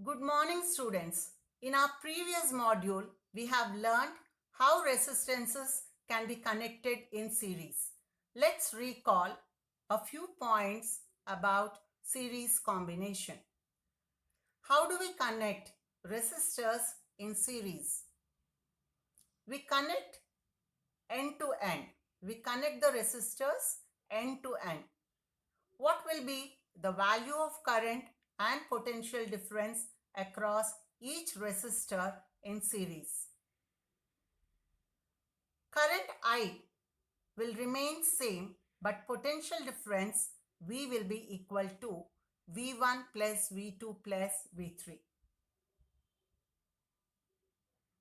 Good morning, students. In our previous module, we have learned how resistances can be connected in series. Let's recall a few points about series combination. How do we connect resistors in series? We connect end to end. We connect the resistors end to end. What will be the value of current and potential difference across each resistor in series? Current I will remain same, but potential difference V will be equal to V1 plus V2 plus V3.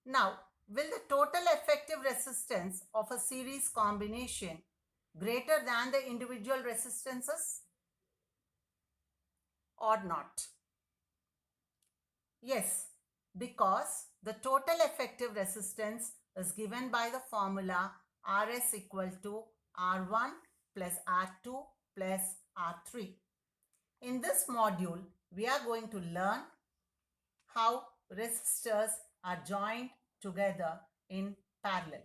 Now, will the total effective resistance of a series combination greater than the individual resistances or not? Yes, because the total effective resistance is given by the formula Rs equal to R1 plus R2 plus R3. In this module, we are going to learn how resistors are joined together in parallel.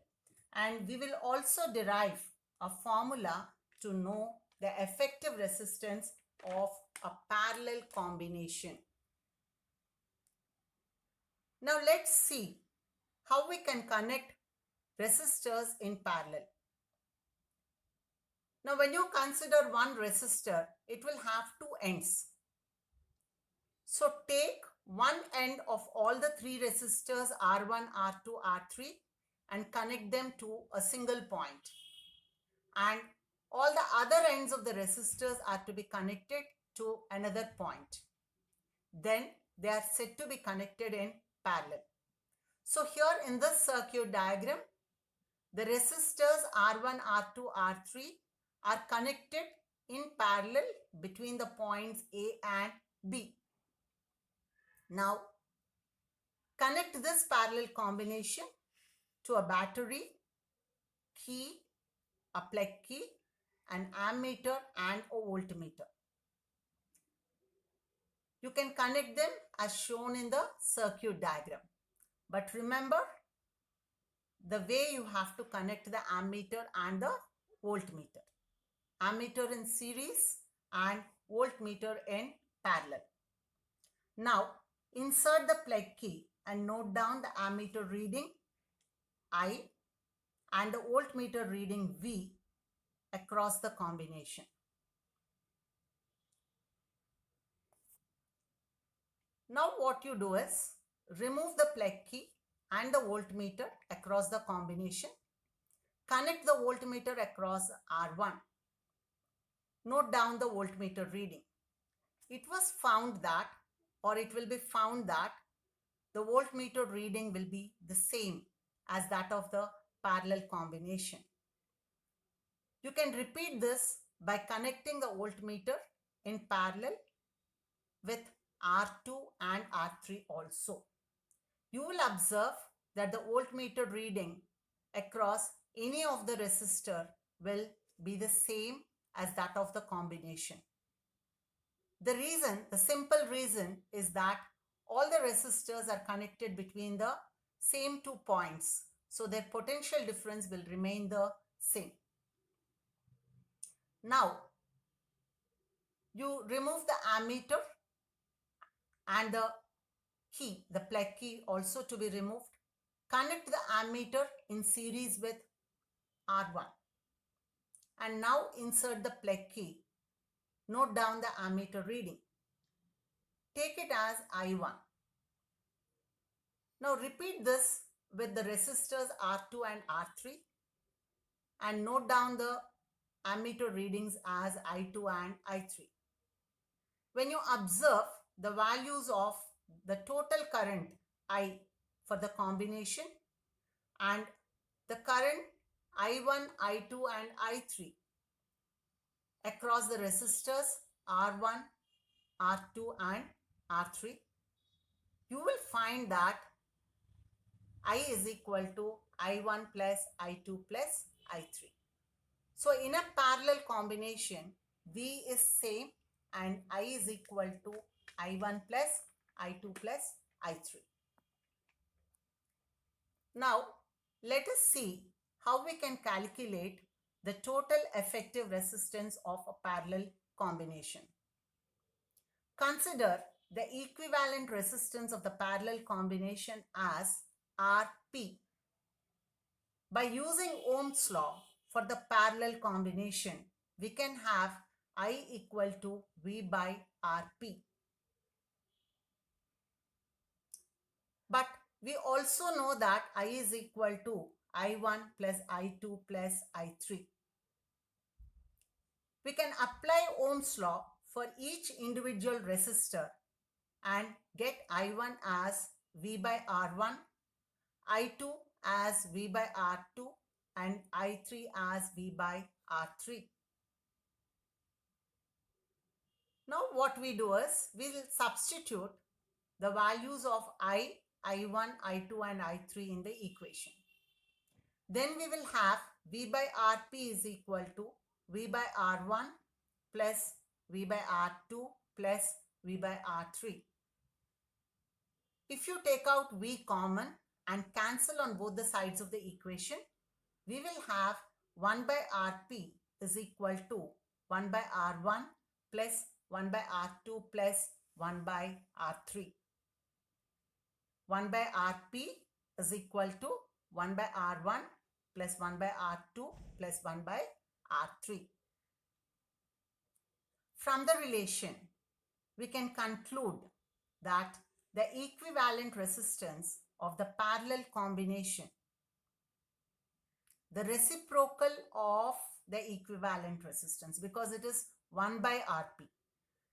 And we will also derive a formula to know the effective resistance of a parallel combination. Now let's see how we can connect resistors in parallel. Now when you consider one resistor, it will have two ends. So take one end of all the three resistors R1, R2, R3 and connect them to a single point. And all the other ends of the resistors are to be connected to another point. Then they are said to be connected in parallel. So here in this circuit diagram, the resistors R1, R2, R3 are connected in parallel between the points A and B. Now, connect this parallel combination to a battery, key, a plug key, an ammeter and a voltmeter. You can connect them as shown in the circuit diagram. But remember, the way you have to connect the ammeter and the voltmeter. Ammeter in series and voltmeter in parallel. Now, insert the plug key and note down the ammeter reading I and the voltmeter reading V across the combination. Now what you do is remove the plug key and the voltmeter across the combination. Connect the voltmeter across R1. Note down the voltmeter reading. It was found that, or it will be found that, the voltmeter reading will be the same as that of the parallel combination. You can repeat this by connecting the voltmeter in parallel with R2 and R3 also. You will observe that the voltmeter reading across any of the resistor will be the same as that of the combination. The simple reason is that all the resistors are connected between the same 2 points. So their potential difference will remain the same. Now, you remove the ammeter and the key, the plug key also to be removed. Connect the ammeter in series with R1. And now insert the plug key. Note down the ammeter reading. Take it as I1. Now repeat this with the resistors R2 and R3 and note down the ammeter readings as I2 and I3. When you observe the values of the total current I for the combination and the current I1, I2 and I3 across the resistors R1, R2 and R3, you will find that I is equal to I1 plus I2 plus I3. So in a parallel combination, V is same and I is equal to I1 plus I2 plus I3. Now, let us see how we can calculate the total effective resistance of a parallel combination. Consider the equivalent resistance of the parallel combination as Rp. By using Ohm's law for the parallel combination, we can have I equal to V by Rp. But we also know that I is equal to I1 plus I2 plus I3. We can apply Ohm's law for each individual resistor and get I1 as V by R1, I2 as V by R2 and I3 as V by R3. Now what we do is we will substitute the values of I1, I2 and I3 in the equation. Then we will have V by Rp is equal to V by R1 plus V by R2 plus V by R3. If you take out V common and cancel on both the sides of the equation, we will have 1 by Rp is equal to 1 by R1 plus 1 by R2 plus 1 by R3. 1 by Rp is equal to 1 by R1 plus 1 by R2 plus 1 by R3. From the relation, we can conclude that the equivalent resistance of the parallel combination, the reciprocal of the equivalent resistance, because it is 1 by Rp.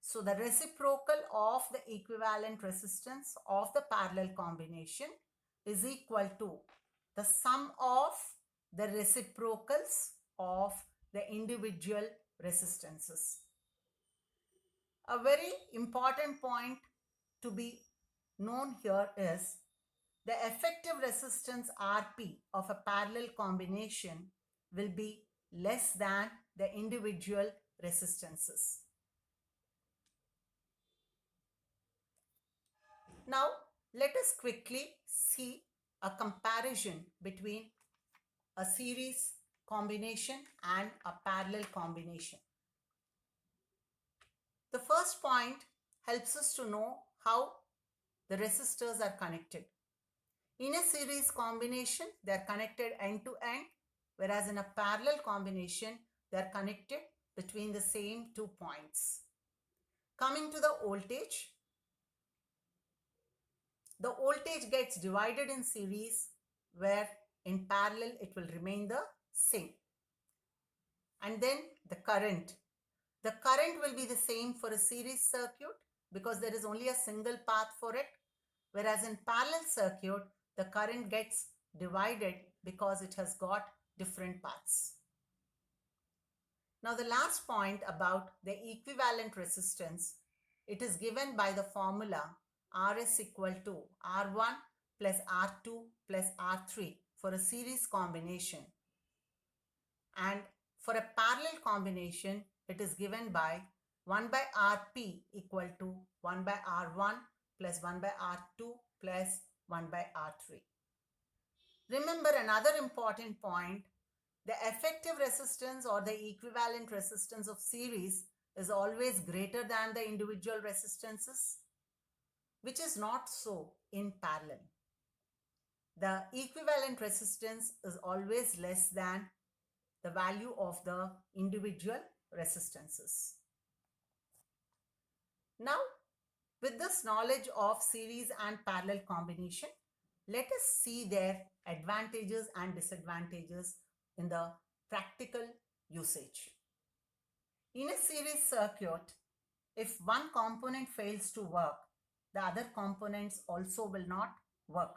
So the reciprocal of the equivalent resistance of the parallel combination is equal to the sum of the reciprocals of the individual resistances. A very important point to be known here is the effective resistance Rp of a parallel combination will be less than the individual resistances. Now, let us quickly see a comparison between a series combination and a parallel combination. The first point helps us to know how the resistors are connected. In a series combination, they are connected end to end, whereas in a parallel combination, they are connected between the same 2 points. Coming to the voltage gets divided in series, where in parallel it will remain the same. And then the current will be the same for a series circuit because there is only a single path for it, whereas in parallel circuit the current gets divided because it has got different paths. Now the last point about the equivalent resistance, it is given by the formula Rs equal to R1 plus R2 plus R3 for a series combination, and for a parallel combination it is given by 1 by Rp equal to 1 by R1 plus 1 by R2 plus 1 by R3. Remember another important point, the effective resistance or the equivalent resistance of series is always greater than the individual resistances, which is not so in parallel. The equivalent resistance is always less than the value of the individual resistances. Now, with this knowledge of series and parallel combination, let us see their advantages and disadvantages in the practical usage. In a series circuit, if one component fails to work, the other components also will not work.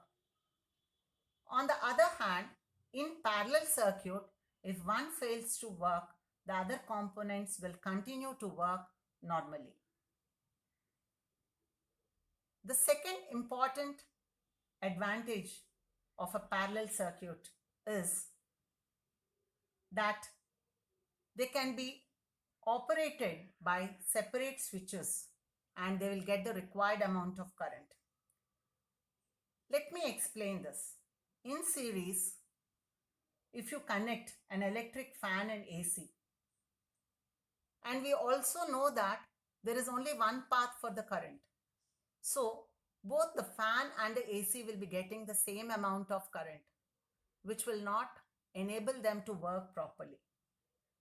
On the other hand, in parallel circuit, if one fails to work, the other components will continue to work normally. The second important advantage of a parallel circuit is that they can be operated by separate switches and they will get the required amount of current. Let me explain this. In series, if you connect an electric fan and AC, and we also know that there is only one path for the current. So both the fan and the AC will be getting the same amount of current, which will not enable them to work properly.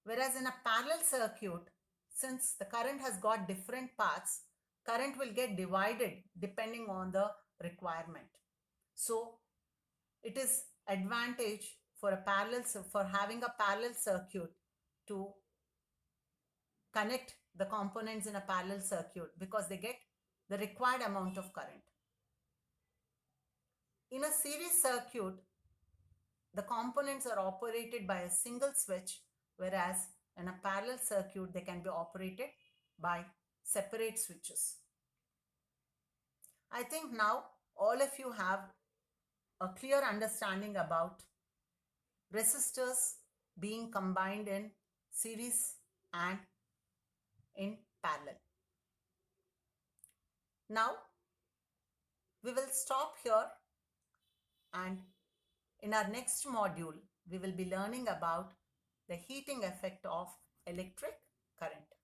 Whereas in a parallel circuit, since the current has got different paths, current will get divided depending on the requirement. So it is advantage for having a parallel circuit to connect the components in a parallel circuit because they get the required amount of current. In a series circuit, the components are operated by a single switch, whereas in a parallel circuit, they can be operated by separate switches. I think now all of you have a clear understanding about resistors being combined in series and in parallel. Now we will stop here, and in our next module we will be learning about the heating effect of electric current.